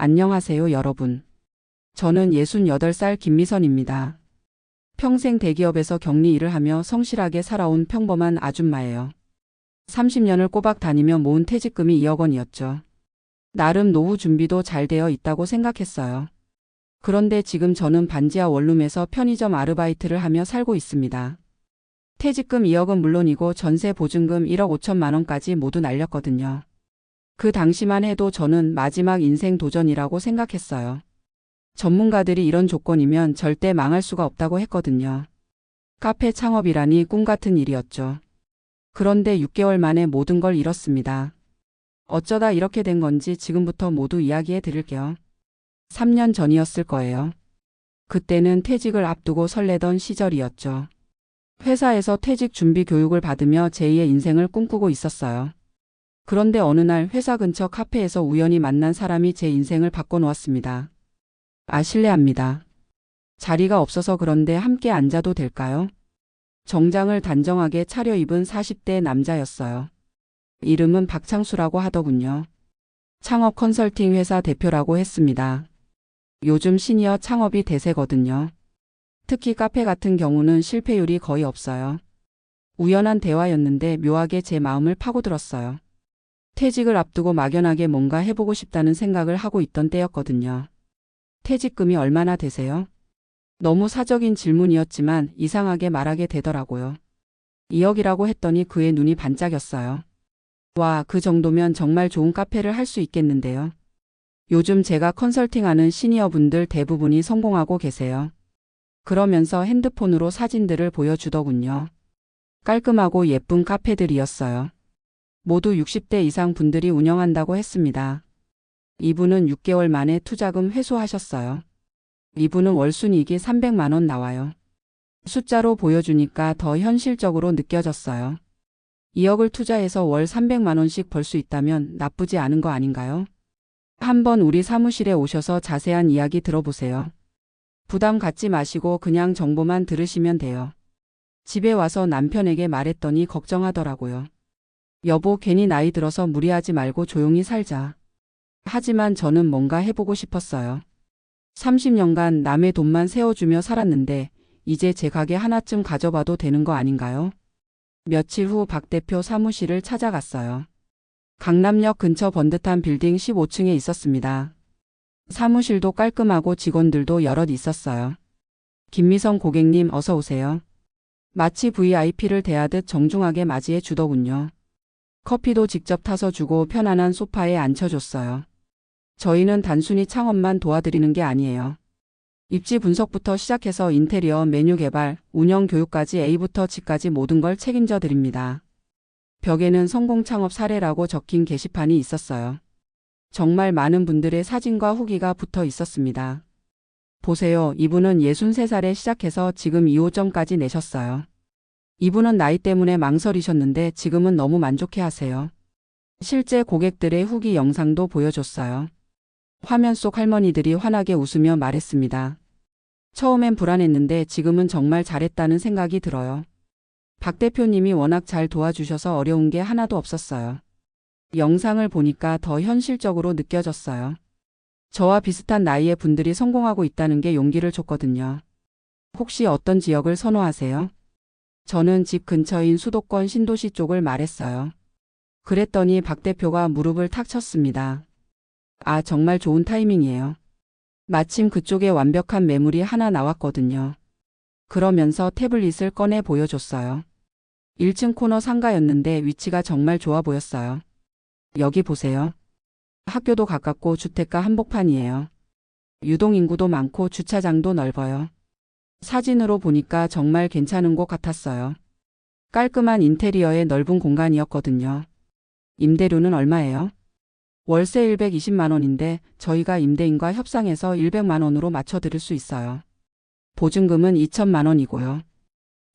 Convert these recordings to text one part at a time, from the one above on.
안녕하세요, 여러분. 저는 68살 김미선입니다. 평생 대기업에서 격리 일을 하며 성실하게 살아온 평범한 아줌마예요. 30년을 꼬박 다니며 모은 퇴직금이 2억 원이었죠. 나름 노후 준비도 잘 되어 있다고 생각했어요. 그런데 지금 저는 반지하 원룸에서 편의점 아르바이트를 하며 살고 있습니다. 퇴직금 2억은 물론이고 전세 보증금 1억 5천만 원까지 모두 날렸거든요. 그 당시만 해도 저는 마지막 인생 도전이라고 생각했어요. 전문가들이 이런 조건이면 절대 망할 수가 없다고 했거든요. 카페 창업이라니 꿈 같은 일이었죠. 그런데 6개월 만에 모든 걸 잃었습니다. 어쩌다 이렇게 된 건지 지금부터 모두 이야기해 드릴게요. 3년 전이었을 거예요. 그때는 퇴직을 앞두고 설레던 시절이었죠. 회사에서 퇴직 준비 교육을 받으며 제2의 인생을 꿈꾸고 있었어요. 그런데 어느 날 회사 근처 카페에서 우연히 만난 사람이 제 인생을 바꿔놓았습니다. 실례합니다. 자리가 없어서 그런데 함께 앉아도 될까요? 정장을 단정하게 차려입은 40대 남자였어요. 이름은 박창수라고 하더군요. 창업 컨설팅 회사 대표라고 했습니다. 요즘 시니어 창업이 대세거든요. 특히 카페 같은 경우는 실패율이 거의 없어요. 우연한 대화였는데 묘하게 제 마음을 파고들었어요. 퇴직을 앞두고 막연하게 뭔가 해보고 싶다는 생각을 하고 있던 때였거든요. 퇴직금이 얼마나 되세요? 너무 사적인 질문이었지만 이상하게 말하게 되더라고요. 2억이라고 했더니 그의 눈이 반짝였어요. 와, 그 정도면 정말 좋은 카페를 할 수 있겠는데요. 요즘 제가 컨설팅하는 시니어분들 대부분이 성공하고 계세요. 그러면서 핸드폰으로 사진들을 보여주더군요. 깔끔하고 예쁜 카페들이었어요. 모두 60대 이상 분들이 운영한다고 했습니다. 이분은 6개월 만에 투자금 회수하셨어요. 이분은 월순이익이 300만 원 나와요. 숫자로 보여주니까 더 현실적으로 느껴졌어요. 2억을 투자해서 월 300만 원씩 벌 수 있다면 나쁘지 않은 거 아닌가요? 한번 우리 사무실에 오셔서 자세한 이야기 들어보세요. 부담 갖지 마시고 그냥 정보만 들으시면 돼요. 집에 와서 남편에게 말했더니 걱정하더라고요. 여보, 괜히 나이 들어서 무리하지 말고 조용히 살자. 하지만 저는 뭔가 해보고 싶었어요. 30년간 남의 돈만 세워주며 살았는데 이제 제 가게 하나쯤 가져봐도 되는 거 아닌가요? 며칠 후 박 대표 사무실을 찾아갔어요. 강남역 근처 번듯한 빌딩 15층에 있었습니다. 사무실도 깔끔하고 직원들도 여럿 있었어요. 김미성 고객님 어서 오세요. 마치 VIP를 대하듯 정중하게 맞이해 주더군요. 커피도 직접 타서 주고 편안한 소파에 앉혀줬어요. 저희는 단순히 창업만 도와드리는 게 아니에요. 입지 분석부터 시작해서 인테리어, 메뉴 개발, 운영 교육까지 A부터 G까지 모든 걸 책임져 드립니다. 벽에는 성공 창업 사례라고 적힌 게시판이 있었어요. 정말 많은 분들의 사진과 후기가 붙어 있었습니다. 보세요. 이분은 63살에 시작해서 지금 2호점까지 내셨어요. 이분은 나이 때문에 망설이셨는데 지금은 너무 만족해 하세요. 실제 고객들의 후기 영상도 보여줬어요. 화면 속 할머니들이 환하게 웃으며 말했습니다. 처음엔 불안했는데 지금은 정말 잘했다는 생각이 들어요. 박 대표님이 워낙 잘 도와주셔서 어려운 게 하나도 없었어요. 영상을 보니까 더 현실적으로 느껴졌어요. 저와 비슷한 나이의 분들이 성공하고 있다는 게 용기를 줬거든요. 혹시 어떤 지역을 선호하세요? 저는 집 근처인 수도권 신도시 쪽을 말했어요. 그랬더니 박 대표가 무릎을 탁 쳤습니다. 정말 좋은 타이밍이에요. 마침 그쪽에 완벽한 매물이 하나 나왔거든요. 그러면서 태블릿을 꺼내 보여줬어요. 1층 코너 상가였는데 위치가 정말 좋아 보였어요. 여기 보세요. 학교도 가깝고 주택가 한복판이에요. 유동인구도 많고 주차장도 넓어요. 사진으로 보니까 정말 괜찮은 곳 같았어요. 깔끔한 인테리어의 넓은 공간이었거든요. 임대료는 얼마예요? 월세 120만 원인데 저희가 임대인과 협상해서 100만 원으로 맞춰드릴 수 있어요. 보증금은 2천만 원이고요.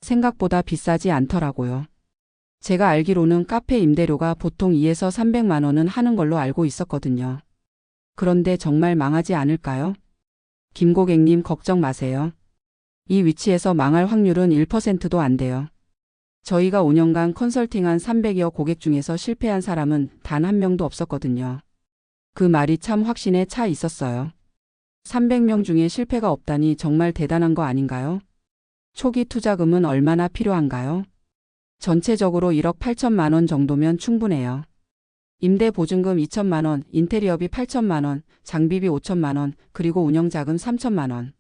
생각보다 비싸지 않더라고요. 제가 알기로는 카페 임대료가 보통 2에서 300만 원은 하는 걸로 알고 있었거든요. 그런데 정말 망하지 않을까요? 김 고객님 걱정 마세요. 이 위치에서 망할 확률은 1%도 안 돼요. 저희가 5년간 컨설팅한 300여 고객 중에서 실패한 사람은 단 한 명도 없었거든요. 그 말이 참 확신에 차 있었어요. 300명 중에 실패가 없다니 정말 대단한 거 아닌가요? 초기 투자금은 얼마나 필요한가요? 전체적으로 1억 8천만 원 정도면 충분해요. 임대 보증금 2천만 원, 인테리어비 8천만 원, 장비비 5천만 원, 그리고 운영자금 3천만 원.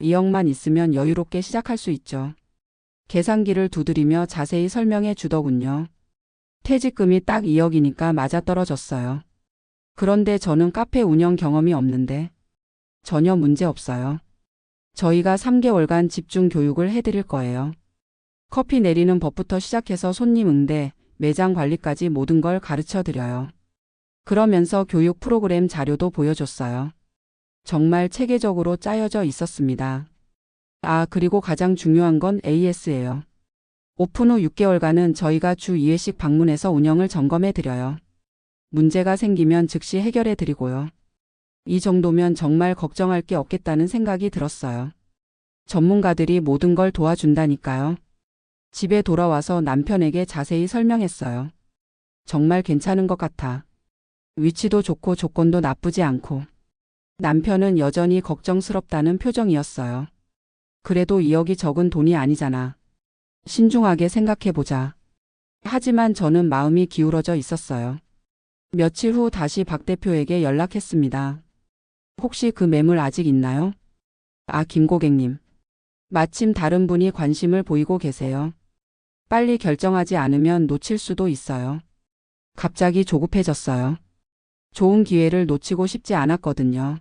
2억만 있으면 여유롭게 시작할 수 있죠. 계산기를 두드리며 자세히 설명해 주더군요. 퇴직금이 딱 2억이니까 맞아떨어졌어요. 그런데 저는 카페 운영 경험이 없는데 전혀 문제 없어요. 저희가 3개월간 집중 교육을 해드릴 거예요. 커피 내리는 법부터 시작해서 손님 응대, 매장 관리까지 모든 걸 가르쳐 드려요. 그러면서 교육 프로그램 자료도 보여줬어요. 정말 체계적으로 짜여져 있었습니다. 아, 그리고 가장 중요한 건 AS예요. 오픈 후 6개월간은 저희가 주 2회씩 방문해서 운영을 점검해 드려요. 문제가 생기면 즉시 해결해 드리고요. 이 정도면 정말 걱정할 게 없겠다는 생각이 들었어요. 전문가들이 모든 걸 도와준다니까요. 집에 돌아와서 남편에게 자세히 설명했어요. 정말 괜찮은 것 같아. 위치도 좋고 조건도 나쁘지 않고. 남편은 여전히 걱정스럽다는 표정이었어요. 그래도 2억이 적은 돈이 아니잖아. 신중하게 생각해보자. 하지만 저는 마음이 기울어져 있었어요. 며칠 후 다시 박 대표에게 연락했습니다. 혹시 그 매물 아직 있나요? 아, 김 고객님. 마침 다른 분이 관심을 보이고 계세요. 빨리 결정하지 않으면 놓칠 수도 있어요. 갑자기 조급해졌어요. 좋은 기회를 놓치고 싶지 않았거든요.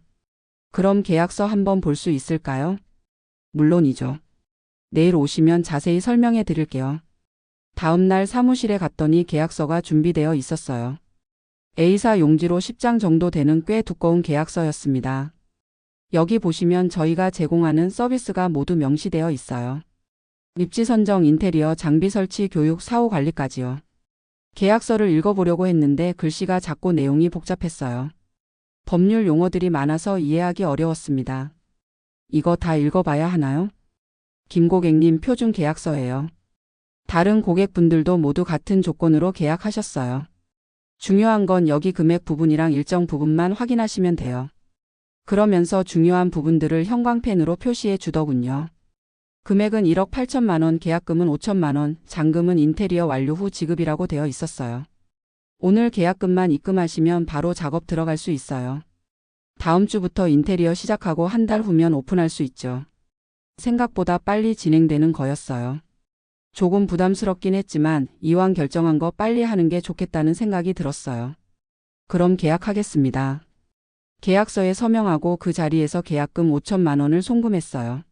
그럼 계약서 한번 볼 수 있을까요? 물론이죠. 내일 오시면 자세히 설명해 드릴게요. 다음 날 사무실에 갔더니 계약서가 준비되어 있었어요. A사 용지로 10장 정도 되는 꽤 두꺼운 계약서였습니다. 여기 보시면 저희가 제공하는 서비스가 모두 명시되어 있어요. 입지 선정, 인테리어, 장비 설치, 교육, 사후 관리까지요. 계약서를 읽어보려고 했는데 글씨가 작고 내용이 복잡했어요. 법률 용어들이 많아서 이해하기 어려웠습니다. 이거 다 읽어봐야 하나요? 김 고객님, 표준 계약서예요. 다른 고객분들도 모두 같은 조건으로 계약하셨어요. 중요한 건 여기 금액 부분이랑 일정 부분만 확인하시면 돼요. 그러면서 중요한 부분들을 형광펜으로 표시해 주더군요. 금액은 1억 8천만 원, 계약금은 5천만 원, 잔금은 인테리어 완료 후 지급이라고 되어 있었어요. 오늘 계약금만 입금하시면 바로 작업 들어갈 수 있어요. 다음 주부터 인테리어 시작하고 한 달 후면 오픈할 수 있죠. 생각보다 빨리 진행되는 거였어요. 조금 부담스럽긴 했지만 이왕 결정한 거 빨리 하는 게 좋겠다는 생각이 들었어요. 그럼 계약하겠습니다. 계약서에 서명하고 그 자리에서 계약금 5천만 원을 송금했어요.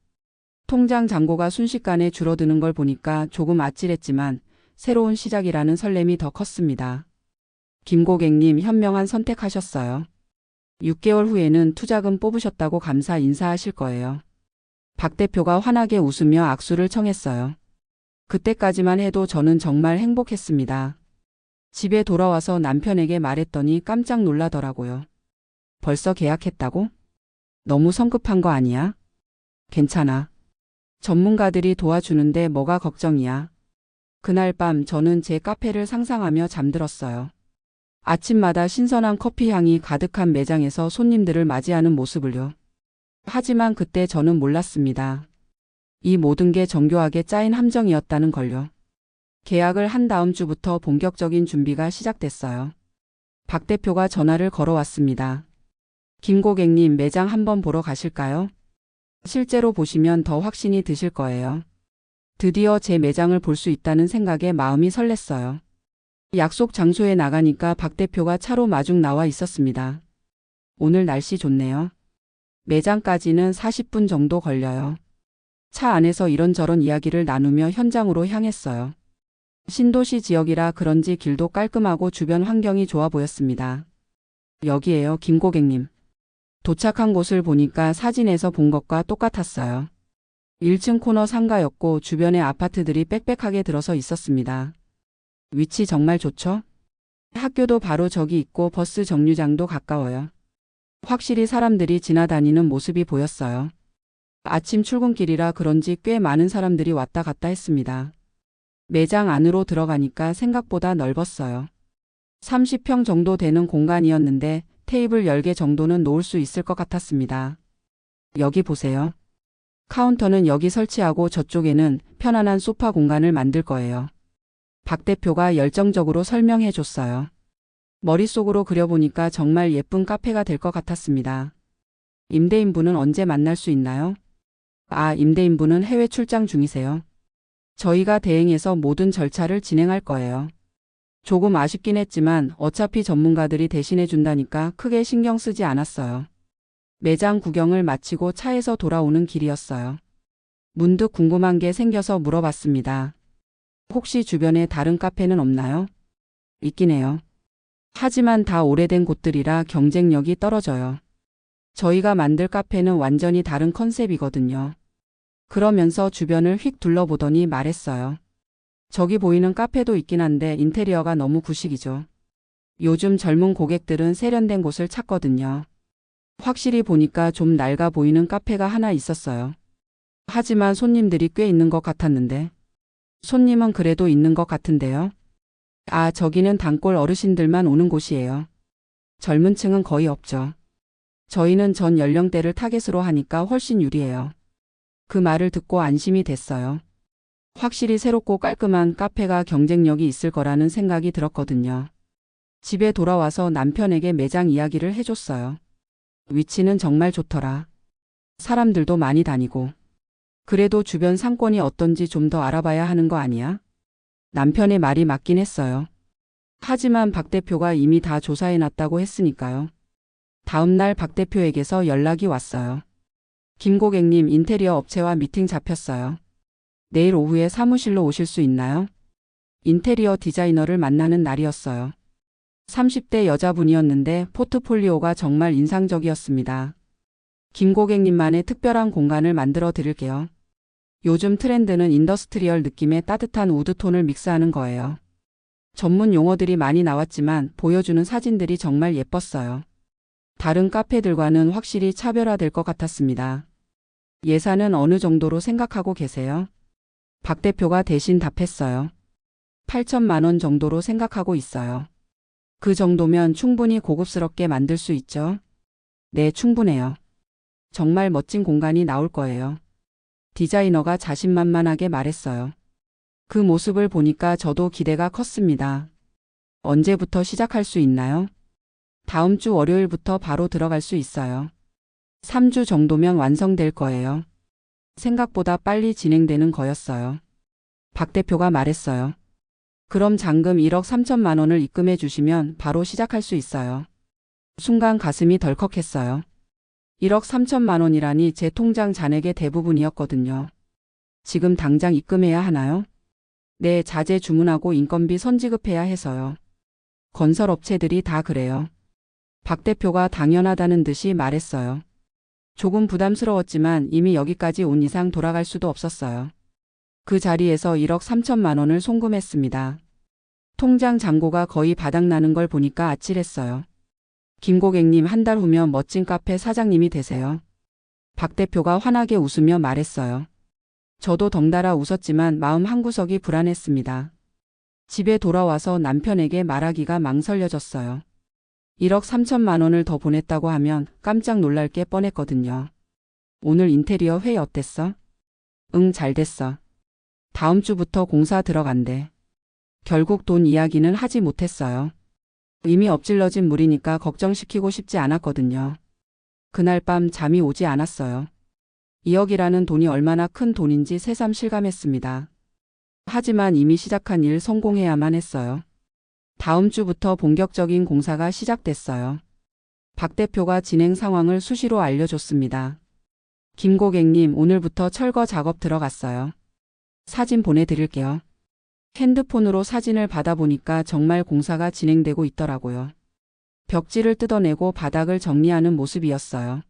통장 잔고가 순식간에 줄어드는 걸 보니까 조금 아찔했지만 새로운 시작이라는 설렘이 더 컸습니다. 김 고객님, 현명한 선택하셨어요. 6개월 후에는 투자금 뽑으셨다고 감사 인사하실 거예요. 박 대표가 환하게 웃으며 악수를 청했어요. 그때까지만 해도 저는 정말 행복했습니다. 집에 돌아와서 남편에게 말했더니 깜짝 놀라더라고요. 벌써 계약했다고? 너무 성급한 거 아니야? 괜찮아. 전문가들이 도와주는데 뭐가 걱정이야. 그날 밤 저는 제 카페를 상상하며 잠들었어요. 아침마다 신선한 커피 향이 가득한 매장에서 손님들을 맞이하는 모습을요. 하지만 그때 저는 몰랐습니다. 이 모든 게 정교하게 짜인 함정이었다는 걸요. 계약을 한 다음 주부터 본격적인 준비가 시작됐어요. 박 대표가 전화를 걸어왔습니다. 김 고객님, 매장 한번 보러 가실까요? 실제로 보시면 더 확신이 드실 거예요. 드디어 제 매장을 볼 수 있다는 생각에 마음이 설렜어요. 약속 장소에 나가니까 박 대표가 차로 마중 나와 있었습니다. 오늘 날씨 좋네요. 매장까지는 40분 정도 걸려요. 차 안에서 이런저런 이야기를 나누며 현장으로 향했어요. 신도시 지역이라 그런지 길도 깔끔하고 주변 환경이 좋아 보였습니다. 여기에요, 김 고객님. 도착한 곳을 보니까 사진에서 본 것과 똑같았어요. 1층 코너 상가였고 주변에 아파트들이 빽빽하게 들어서 있었습니다. 위치 정말 좋죠? 학교도 바로 저기 있고 버스 정류장도 가까워요. 확실히 사람들이 지나다니는 모습이 보였어요. 아침 출근길이라 그런지 꽤 많은 사람들이 왔다 갔다 했습니다. 매장 안으로 들어가니까 생각보다 넓었어요. 30평 정도 되는 공간이었는데 테이블 10개 정도는 놓을 수 있을 것 같았습니다. 여기 보세요. 카운터는 여기 설치하고 저쪽에는 편안한 소파 공간을 만들 거예요. 박 대표가 열정적으로 설명해 줬어요. 머릿속으로 그려보니까 정말 예쁜 카페가 될 것 같았습니다. 임대인분은 언제 만날 수 있나요? 임대인분은 해외 출장 중이세요. 저희가 대행해서 모든 절차를 진행할 거예요. 조금 아쉽긴 했지만 어차피 전문가들이 대신해 준다니까 크게 신경 쓰지 않았어요. 매장 구경을 마치고 차에서 돌아오는 길이었어요. 문득 궁금한 게 생겨서 물어봤습니다. 혹시 주변에 다른 카페는 없나요? 있긴 해요. 하지만 다 오래된 곳들이라 경쟁력이 떨어져요. 저희가 만들 카페는 완전히 다른 컨셉이거든요. 그러면서 주변을 휙 둘러보더니 말했어요. 저기 보이는 카페도 있긴 한데 인테리어가 너무 구식이죠. 요즘 젊은 고객들은 세련된 곳을 찾거든요. 확실히 보니까 좀 낡아 보이는 카페가 하나 있었어요. 하지만 손님들이 꽤 있는 것 같았는데. 손님은 그래도 있는 것 같은데요. 저기는 단골 어르신들만 오는 곳이에요. 젊은 층은 거의 없죠. 저희는 전 연령대를 타겟으로 하니까 훨씬 유리해요. 그 말을 듣고 안심이 됐어요. 확실히 새롭고 깔끔한 카페가 경쟁력이 있을 거라는 생각이 들었거든요. 집에 돌아와서 남편에게 매장 이야기를 해줬어요. 위치는 정말 좋더라. 사람들도 많이 다니고. 그래도 주변 상권이 어떤지 좀 더 알아봐야 하는 거 아니야? 남편의 말이 맞긴 했어요. 하지만 박 대표가 이미 다 조사해놨다고 했으니까요. 다음 날 박 대표에게서 연락이 왔어요. 김 고객님, 인테리어 업체와 미팅 잡혔어요. 내일 오후에 사무실로 오실 수 있나요? 인테리어 디자이너를 만나는 날이었어요. 30대 여자분이었는데 포트폴리오가 정말 인상적이었습니다. 김 고객님만의 특별한 공간을 만들어 드릴게요. 요즘 트렌드는 인더스트리얼 느낌의 따뜻한 우드톤을 믹스하는 거예요. 전문 용어들이 많이 나왔지만 보여주는 사진들이 정말 예뻤어요. 다른 카페들과는 확실히 차별화될 것 같았습니다. 예산은 어느 정도로 생각하고 계세요? 박 대표가 대신 답했어요. 8천만 원 정도로 생각하고 있어요. 그 정도면 충분히 고급스럽게 만들 수 있죠? 네, 충분해요. 정말 멋진 공간이 나올 거예요. 디자이너가 자신만만하게 말했어요. 그 모습을 보니까 저도 기대가 컸습니다. 언제부터 시작할 수 있나요? 다음 주 월요일부터 바로 들어갈 수 있어요. 3주 정도면 완성될 거예요. 생각보다 빨리 진행되는 거였어요. 박 대표가 말했어요. 그럼 잔금 1억 3천만 원을 입금해 주시면 바로 시작할 수 있어요. 순간 가슴이 덜컥했어요. 1억 3천만 원이라니 제 통장 잔액의 대부분이었거든요. 지금 당장 입금해야 하나요? 네, 자재 주문하고 인건비 선지급해야 해서요. 건설업체들이 다 그래요. 박 대표가 당연하다는 듯이 말했어요. 조금 부담스러웠지만 이미 여기까지 온 이상 돌아갈 수도 없었어요. 그 자리에서 1억 3천만 원을 송금했습니다. 통장 잔고가 거의 바닥나는 걸 보니까 아찔했어요. 김 고객님, 한 달 후면 멋진 카페 사장님이 되세요. 박 대표가 환하게 웃으며 말했어요. 저도 덩달아 웃었지만 마음 한구석이 불안했습니다. 집에 돌아와서 남편에게 말하기가 망설여졌어요. 1억 3천만 원을 더 보냈다고 하면 깜짝 놀랄 게 뻔했거든요. 오늘 인테리어 회의 어땠어? 응, 잘 됐어. 다음 주부터 공사 들어간대. 결국 돈 이야기는 하지 못했어요. 이미 엎질러진 물이니까 걱정시키고 싶지 않았거든요. 그날 밤 잠이 오지 않았어요. 2억이라는 돈이 얼마나 큰 돈인지 새삼 실감했습니다. 하지만 이미 시작한 일 성공해야만 했어요. 다음 주부터 본격적인 공사가 시작됐어요. 박 대표가 진행 상황을 수시로 알려줬습니다. 김 고객님, 오늘부터 철거 작업 들어갔어요. 사진 보내드릴게요. 핸드폰으로 사진을 받아보니까 정말 공사가 진행되고 있더라고요. 벽지를 뜯어내고 바닥을 정리하는 모습이었어요.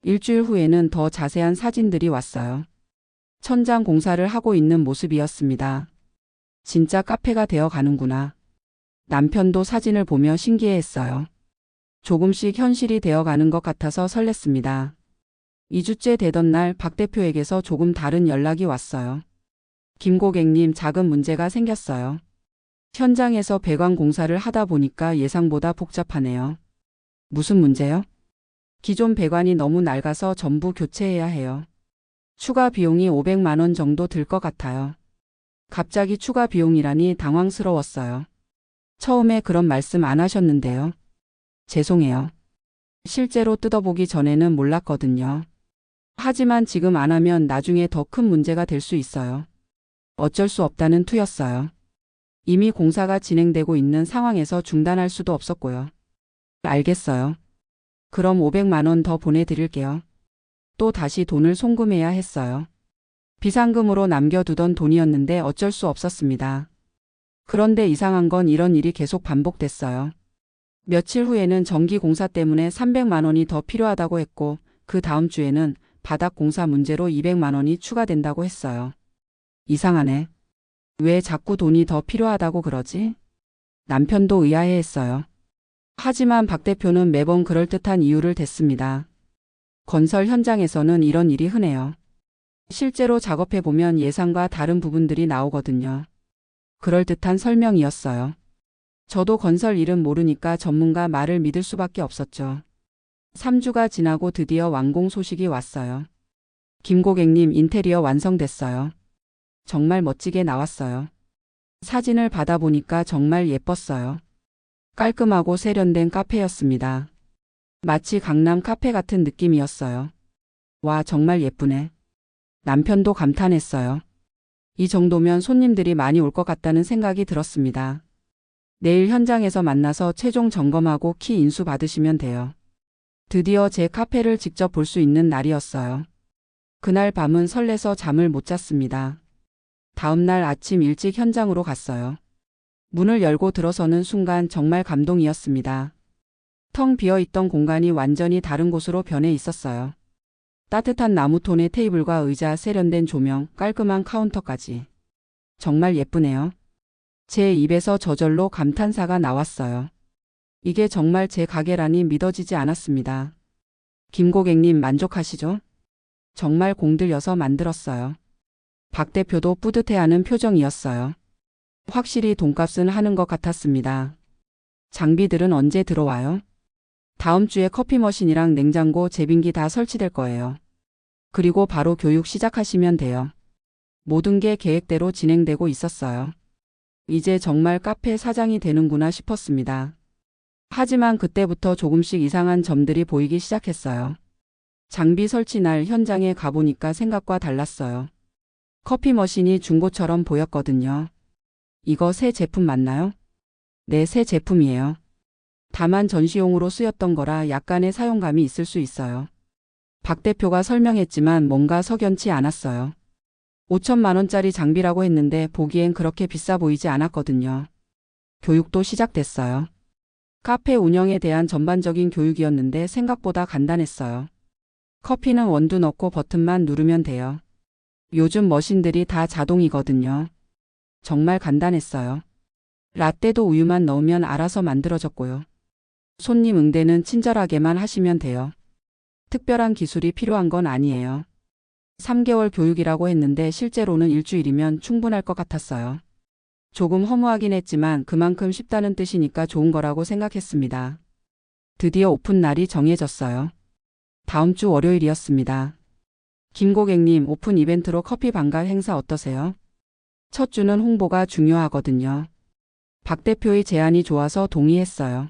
일주일 후에는 더 자세한 사진들이 왔어요. 천장 공사를 하고 있는 모습이었습니다. 진짜 카페가 되어 가는구나. 남편도 사진을 보며 신기해했어요. 조금씩 현실이 되어 가는 것 같아서 설렜습니다. 2주째 되던 날 박 대표에게서 조금 다른 연락이 왔어요. 김 고객님, 작은 문제가 생겼어요. 현장에서 배관 공사를 하다 보니까 예상보다 복잡하네요. 무슨 문제요? 기존 배관이 너무 낡아서 전부 교체해야 해요. 추가 비용이 500만 원 정도 들 것 같아요. 갑자기 추가 비용이라니 당황스러웠어요. 처음에 그런 말씀 안 하셨는데요. 죄송해요. 실제로 뜯어보기 전에는 몰랐거든요. 하지만 지금 안 하면 나중에 더 큰 문제가 될 수 있어요. 어쩔 수 없다는 투였어요. 이미 공사가 진행되고 있는 상황에서 중단할 수도 없었고요. 알겠어요. 그럼 500만 원 더 보내드릴게요. 또 다시 돈을 송금해야 했어요. 비상금으로 남겨두던 돈이었는데 어쩔 수 없었습니다. 그런데 이상한 건 이런 일이 계속 반복됐어요. 며칠 후에는 전기 공사 때문에 300만 원이 더 필요하다고 했고, 그 다음 주에는 바닥 공사 문제로 200만 원이 추가된다고 했어요. 이상하네. 왜 자꾸 돈이 더 필요하다고 그러지? 남편도 의아해했어요. 하지만 박 대표는 매번 그럴듯한 이유를 댔습니다. 건설 현장에서는 이런 일이 흔해요. 실제로 작업해보면 예상과 다른 부분들이 나오거든요. 그럴듯한 설명이었어요. 저도 건설 일은 모르니까 전문가 말을 믿을 수밖에 없었죠. 3주가 지나고 드디어 완공 소식이 왔어요. 김 고객님, 인테리어 완성됐어요. 정말 멋지게 나왔어요. 사진을 받아보니까 정말 예뻤어요. 깔끔하고 세련된 카페였습니다. 마치 강남 카페 같은 느낌이었어요. 와, 정말 예쁘네. 남편도 감탄했어요. 이 정도면 손님들이 많이 올 것 같다는 생각이 들었습니다. 내일 현장에서 만나서 최종 점검하고 키 인수 받으시면 돼요. 드디어 제 카페를 직접 볼 수 있는 날이었어요. 그날 밤은 설레서 잠을 못 잤습니다. 다음 날 아침 일찍 현장으로 갔어요. 문을 열고 들어서는 순간 정말 감동이었습니다. 텅 비어있던 공간이 완전히 다른 곳으로 변해 있었어요. 따뜻한 나무톤의 테이블과 의자, 세련된 조명, 깔끔한 카운터까지. 정말 예쁘네요. 제 입에서 저절로 감탄사가 나왔어요. 이게 정말 제 가게라니 믿어지지 않았습니다. 김 고객님, 만족하시죠? 정말 공들여서 만들었어요. 박 대표도 뿌듯해하는 표정이었어요. 확실히 돈값은 하는 것 같았습니다. 장비들은 언제 들어와요? 다음 주에 커피 머신이랑 냉장고, 제빙기 다 설치될 거예요. 그리고 바로 교육 시작하시면 돼요. 모든 게 계획대로 진행되고 있었어요. 이제 정말 카페 사장이 되는구나 싶었습니다. 하지만 그때부터 조금씩 이상한 점들이 보이기 시작했어요. 장비 설치 날 현장에 가보니까 생각과 달랐어요. 커피 머신이 중고처럼 보였거든요. 이거 새 제품 맞나요? 네, 새 제품이에요. 다만 전시용으로 쓰였던 거라 약간의 사용감이 있을 수 있어요. 박 대표가 설명했지만 뭔가 석연치 않았어요. 5천만 원짜리 장비라고 했는데 보기엔 그렇게 비싸 보이지 않았거든요. 교육도 시작됐어요. 카페 운영에 대한 전반적인 교육이었는데 생각보다 간단했어요. 커피는 원두 넣고 버튼만 누르면 돼요. 요즘 머신들이 다 자동이거든요. 정말 간단했어요. 라떼도 우유만 넣으면 알아서 만들어졌고요. 손님 응대는 친절하게만 하시면 돼요. 특별한 기술이 필요한 건 아니에요. 3개월 교육이라고 했는데 실제로는 일주일이면 충분할 것 같았어요. 조금 허무하긴 했지만 그만큼 쉽다는 뜻이니까 좋은 거라고 생각했습니다. 드디어 오픈 날이 정해졌어요. 다음 주 월요일이었습니다. 김 고객님, 오픈 이벤트로 커피 반갑 행사 어떠세요? 첫 주는 홍보가 중요하거든요. 박 대표의 제안이 좋아서 동의했어요.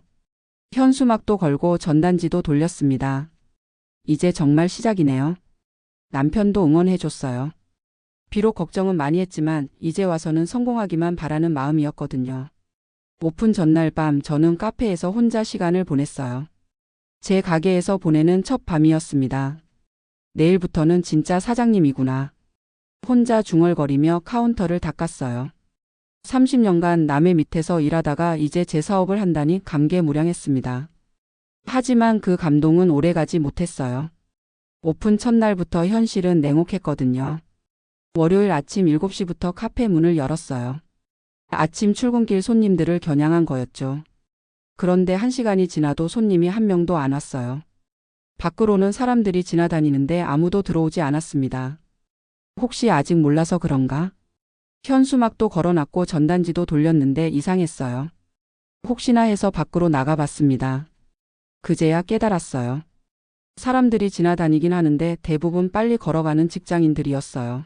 현수막도 걸고 전단지도 돌렸습니다. 이제 정말 시작이네요. 남편도 응원해줬어요. 비록 걱정은 많이 했지만 이제 와서는 성공하기만 바라는 마음이었거든요. 오픈 전날 밤 저는 카페에서 혼자 시간을 보냈어요. 제 가게에서 보내는 첫 밤이었습니다. 내일부터는 진짜 사장님이구나. 혼자 중얼거리며 카운터를 닦았어요. 30년간 남의 밑에서 일하다가 이제 제 사업을 한다니 감개무량했습니다. 하지만 그 감동은 오래가지 못했어요. 오픈 첫날부터 현실은 냉혹했거든요. 월요일 아침 7시부터 카페 문을 열었어요. 아침 출근길 손님들을 겨냥한 거였죠. 그런데 1시간이 지나도 손님이 한 명도 안 왔어요. 밖으로는 사람들이 지나다니는데 아무도 들어오지 않았습니다. 혹시 아직 몰라서 그런가? 현수막도 걸어놨고 전단지도 돌렸는데 이상했어요. 혹시나 해서 밖으로 나가봤습니다. 그제야 깨달았어요. 사람들이 지나다니긴 하는데 대부분 빨리 걸어가는 직장인들이었어요.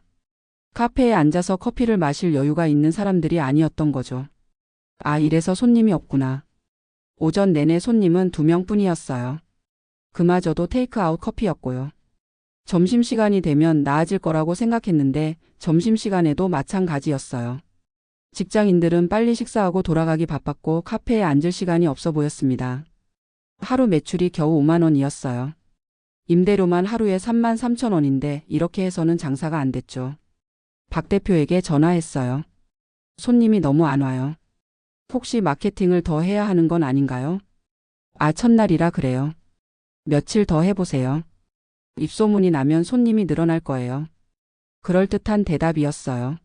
카페에 앉아서 커피를 마실 여유가 있는 사람들이 아니었던 거죠. 아, 이래서 손님이 없구나. 오전 내내 손님은 2명뿐이었어요. 그마저도 테이크아웃 커피였고요. 점심시간이 되면 나아질 거라고 생각했는데 점심시간에도 마찬가지였어요. 직장인들은 빨리 식사하고 돌아가기 바빴고 카페에 앉을 시간이 없어 보였습니다. 하루 매출이 겨우 5만 원이었어요. 임대료만 하루에 3만 3천 원인데 이렇게 해서는 장사가 안 됐죠. 박 대표에게 전화했어요. 손님이 너무 안 와요. 혹시 마케팅을 더 해야 하는 건 아닌가요? 아, 첫날이라 그래요. 며칠 더 해보세요. 입소문이 나면 손님이 늘어날 거예요. 그럴듯한 대답이었어요.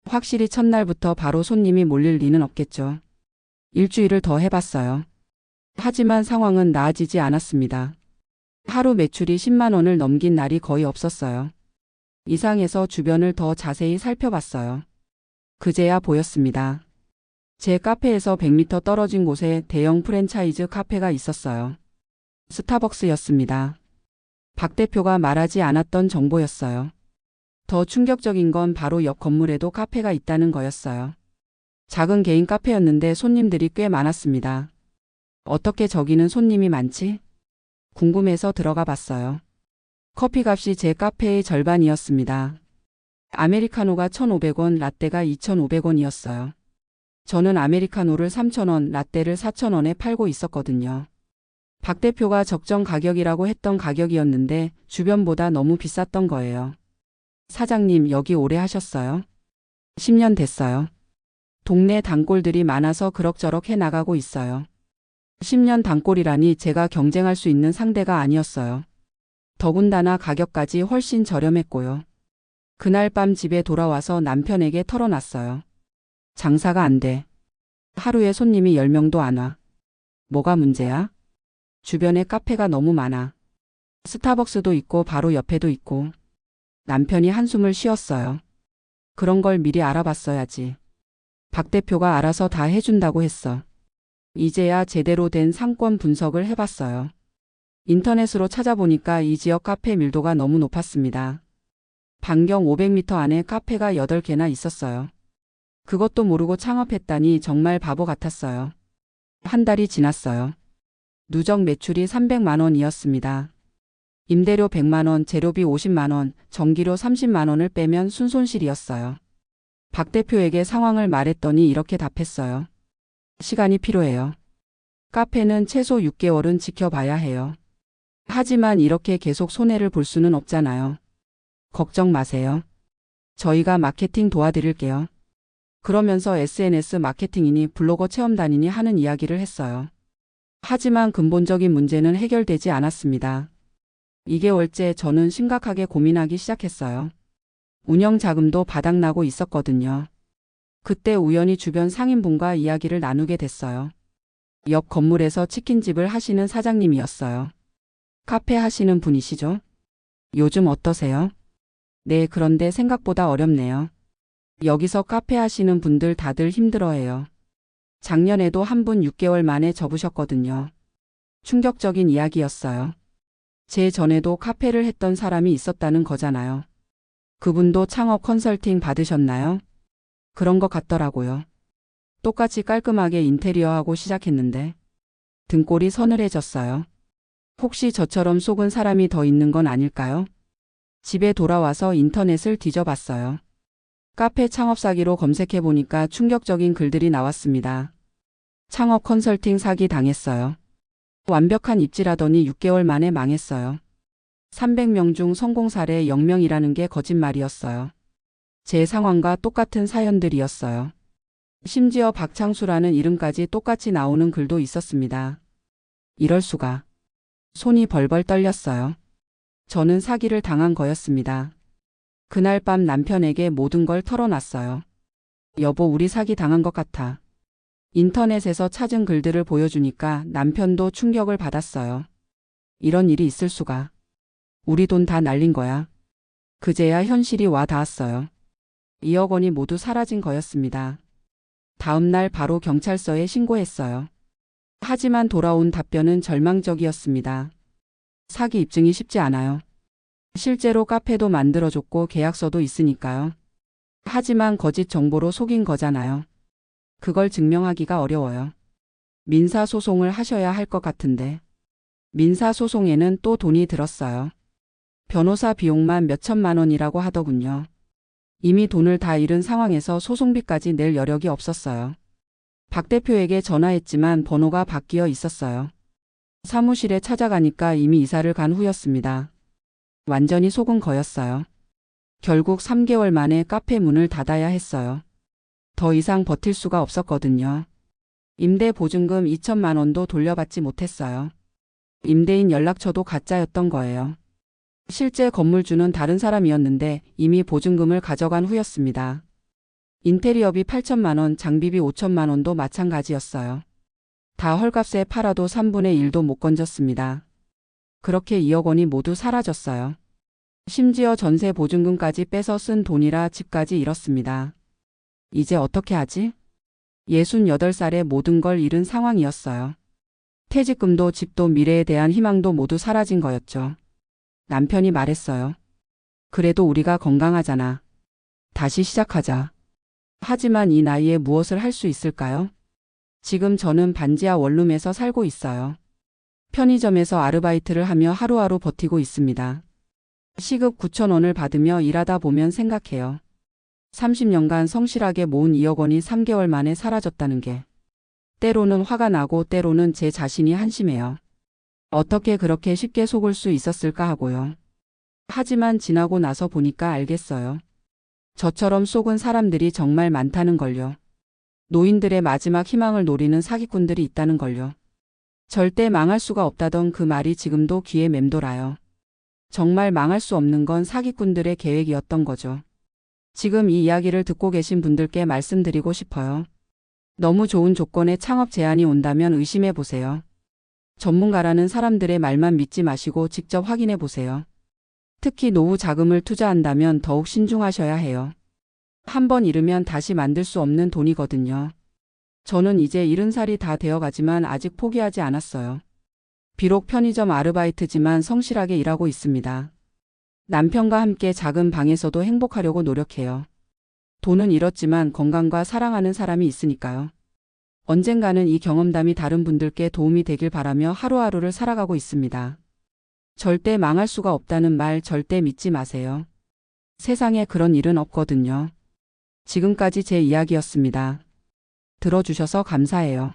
확실히 첫날부터 바로 손님이 몰릴 리는 없겠죠. 일주일을 더 해봤어요. 하지만 상황은 나아지지 않았습니다. 하루 매출이 10만 원을 넘긴 날이 거의 없었어요. 이상해서 주변을 더 자세히 살펴봤어요. 그제야 보였습니다. 제 카페에서 100m 떨어진 곳에 대형 프랜차이즈 카페가 있었어요. 스타벅스였습니다. 박 대표가 말하지 않았던 정보였어요. 더 충격적인 건 바로 옆 건물에도 카페가 있다는 거였어요. 작은 개인 카페였는데 손님들이 꽤 많았습니다. 어떻게 저기는 손님이 많지? 궁금해서 들어가 봤어요. 커피값이 제 카페의 절반이었습니다. 아메리카노가 1,500원, 라떼가 2,500원이었어요. 저는 아메리카노를 3,000원, 라떼를 4,000원에 팔고 있었거든요. 박 대표가 적정 가격이라고 했던 가격이었는데 주변보다 너무 비쌌던 거예요. 사장님, 여기 오래 하셨어요? 10년 됐어요. 동네 단골들이 많아서 그럭저럭 해 나가고 있어요. 10년 단골이라니 제가 경쟁할 수 있는 상대가 아니었어요. 더군다나 가격까지 훨씬 저렴했고요. 그날 밤 집에 돌아와서 남편에게 털어놨어요. 장사가 안 돼. 하루에 손님이 10명도 안 와. 뭐가 문제야? 주변에 카페가 너무 많아. 스타벅스도 있고 바로 옆에도 있고. 남편이 한숨을 쉬었어요. 그런 걸 미리 알아봤어야지. 박 대표가 알아서 다 해준다고 했어. 이제야 제대로 된 상권 분석을 해봤어요. 인터넷으로 찾아보니까 이 지역 카페 밀도가 너무 높았습니다. 반경 500m 안에 카페가 8개나 있었어요. 그것도 모르고 창업했다니 정말 바보 같았어요. 한 달이 지났어요. 누적 매출이 300만 원이었습니다. 임대료 100만 원, 재료비 50만 원, 전기료 30만 원을 빼면 순손실이었어요. 박 대표에게 상황을 말했더니 이렇게 답했어요. 시간이 필요해요. 카페는 최소 6개월은 지켜봐야 해요. 하지만 이렇게 계속 손해를 볼 수는 없잖아요. 걱정 마세요. 저희가 마케팅 도와드릴게요. 그러면서 SNS 마케팅이니 블로거 체험단이니 하는 이야기를 했어요. 하지만 근본적인 문제는 해결되지 않았습니다. 2개월째 저는 심각하게 고민하기 시작했어요. 운영 자금도 바닥나고 있었거든요. 그때 우연히 주변 상인분과 이야기를 나누게 됐어요. 옆 건물에서 치킨집을 하시는 사장님이었어요. 카페 하시는 분이시죠? 요즘 어떠세요? 네, 그런데 생각보다 어렵네요. 여기서 카페 하시는 분들 다들 힘들어해요. 작년에도 한 분 6개월 만에 접으셨거든요. 충격적인 이야기였어요. 제 전에도 카페를 했던 사람이 있었다는 거잖아요. 그분도 창업 컨설팅 받으셨나요? 그런 것 같더라고요. 똑같이 깔끔하게 인테리어하고 시작했는데 등골이 서늘해졌어요. 혹시 저처럼 속은 사람이 더 있는 건 아닐까요? 집에 돌아와서 인터넷을 뒤져봤어요. 카페 창업 사기로 검색해보니까 충격적인 글들이 나왔습니다. 창업 컨설팅 사기 당했어요. 완벽한 입지라더니 6개월 만에 망했어요. 300명 중 성공 사례 0명이라는 게 거짓말이었어요. 제 상황과 똑같은 사연들이었어요. 심지어 박창수라는 이름까지 똑같이 나오는 글도 있었습니다. 이럴 수가. 손이 벌벌 떨렸어요. 저는 사기를 당한 거였습니다. 그날 밤 남편에게 모든 걸 털어놨어요. 여보, 우리 사기 당한 것 같아. 인터넷에서 찾은 글들을 보여주니까 남편도 충격을 받았어요. 이런 일이 있을 수가. 우리 돈 다 날린 거야. 그제야 현실이 와 닿았어요. 2억 원이 모두 사라진 거였습니다. 다음 날 바로 경찰서에 신고했어요. 하지만 돌아온 답변은 절망적이었습니다. 사기 입증이 쉽지 않아요. 실제로 카페도 만들어줬고 계약서도 있으니까요. 하지만 거짓 정보로 속인 거잖아요. 그걸 증명하기가 어려워요. 민사소송을 하셔야 할 것 같은데. 민사소송에는 또 돈이 들었어요. 변호사 비용만 몇천만 원이라고 하더군요. 이미 돈을 다 잃은 상황에서 소송비까지 낼 여력이 없었어요. 박 대표에게 전화했지만 번호가 바뀌어 있었어요. 사무실에 찾아가니까 이미 이사를 간 후였습니다. 완전히 속은 거였어요. 결국 3개월 만에 카페 문을 닫아야 했어요. 더 이상 버틸 수가 없었거든요. 임대 보증금 2천만 원도 돌려받지 못했어요. 임대인 연락처도 가짜였던 거예요. 실제 건물주는 다른 사람이었는데 이미 보증금을 가져간 후였습니다. 인테리어비 8천만 원, 장비비 5천만 원도 마찬가지였어요. 다 헐값에 팔아도 3분의 1도 못 건졌습니다. 그렇게 2억 원이 모두 사라졌어요. 심지어 전세 보증금까지 빼서 쓴 돈이라 집까지 잃었습니다. 이제 어떻게 하지? 68살에 모든 걸 잃은 상황이었어요. 퇴직금도 집도 미래에 대한 희망도 모두 사라진 거였죠. 남편이 말했어요. 그래도 우리가 건강하잖아. 다시 시작하자. 하지만 이 나이에 무엇을 할 수 있을까요? 지금 저는 반지하 원룸에서 살고 있어요. 편의점에서 아르바이트를 하며 하루하루 버티고 있습니다. 시급 9천 원을 받으며 일하다 보면 생각해요. 30년간 성실하게 모은 2억 원이 3개월 만에 사라졌다는 게. 때로는 화가 나고 때로는 제 자신이 한심해요. 어떻게 그렇게 쉽게 속을 수 있었을까 하고요. 하지만 지나고 나서 보니까 알겠어요. 저처럼 속은 사람들이 정말 많다는 걸요. 노인들의 마지막 희망을 노리는 사기꾼들이 있다는 걸요. 절대 망할 수가 없다던 그 말이 지금도 귀에 맴돌아요. 정말 망할 수 없는 건 사기꾼들의 계획이었던 거죠. 지금 이 이야기를 듣고 계신 분들께 말씀드리고 싶어요. 너무 좋은 조건의 창업 제안이 온다면 의심해 보세요. 전문가라는 사람들의 말만 믿지 마시고 직접 확인해 보세요. 특히 노후 자금을 투자한다면 더욱 신중하셔야 해요. 한번 잃으면 다시 만들 수 없는 돈이거든요. 저는 이제 70살이 다 되어가지만 아직 포기하지 않았어요. 비록 편의점 아르바이트지만 성실하게 일하고 있습니다. 남편과 함께 작은 방에서도 행복하려고 노력해요. 돈은 잃었지만 건강과 사랑하는 사람이 있으니까요. 언젠가는 이 경험담이 다른 분들께 도움이 되길 바라며 하루하루를 살아가고 있습니다. 절대 망할 수가 없다는 말 절대 믿지 마세요. 세상에 그런 일은 없거든요. 지금까지 제 이야기였습니다. 들어주셔서 감사해요.